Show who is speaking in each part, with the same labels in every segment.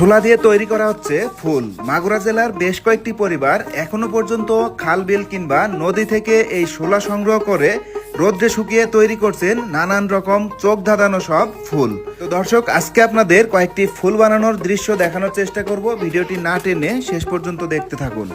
Speaker 1: শোলা দিয়ে তৈরি করা হচ্ছে ফুল। মাগুরা জেলার বেশ কয়েকটি পরিবার এখনো পর্যন্ত খাল বিল কিংবা নদী থেকে এই শোলা সংগ্রহ করে রোদ্রে শুকিয়ে তৈরি করছেন নানান রকম চোখ ধাঁধানো সব ফুল। তো দর্শক, আজকে আপনাদের কয়েকটি ফুল বানানোর দৃশ্য দেখানোর চেষ্টা করব। ভিডিওটি না টেনে শেষ পর্যন্ত দেখতে থাকুন।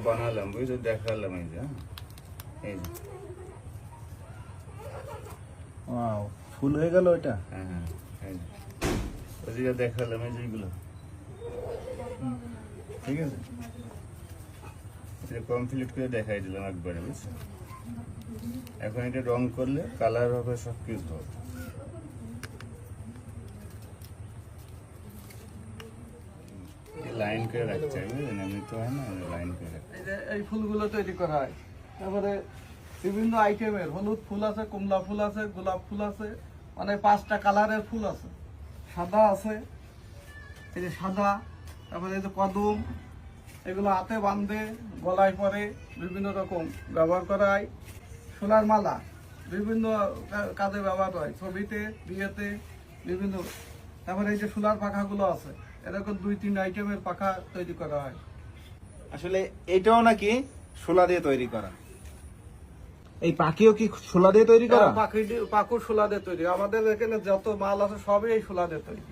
Speaker 2: বানালাম, বুঝতে দেখালাম। এই যে
Speaker 1: ফুল হয়ে গেল ওইটা।
Speaker 2: হ্যাঁ, ওই যে দেখালাম, এই যেগুলো ঠিক আছে, এটা কমপ্লিট করে দেখাই দিলাম একবারে, বুঝছো? এখন এটা রং করলে কালার হবে, সব কিছু হবে। লাইন করে রাখতে হবে, এমনি তো হয় না, লাইন করে রাখতে।
Speaker 3: এই ফুলগুলো তৈরি করা হয়। তারপরে বিভিন্ন আইটেমের হলুদ ফুল আছে, কমলা ফুল আছে, গোলাপ ফুল আছে, মানে 5টা কালারের ফুল আছে। সাদা আছে, এই যে সাদা, তারপরে এই যে কদম, এগুলো হাতে বাঁধে গলায় পরে বিভিন্ন রকম ব্যবহার করা হয়। সোলার মালা বিভিন্ন কাজে ব্যবহার হয়, ছবিতে, বিয়েতে, বিভিন্ন। তারপরে এই যে সোলার পাখাগুলো আছে, এরকম 2-3 আইটেমের পাখা তৈরি করা হয়।
Speaker 1: আসলে এটাও নাকি শোলা দিয়ে তৈরি করা। এই পাখিও কি শোলা দিয়ে তৈরি করা?
Speaker 3: পাখু শোলা দিয়ে তৈরি। আমাদের এখানে যত মাল আছে সবই এই শোলা দিয়ে তৈরি।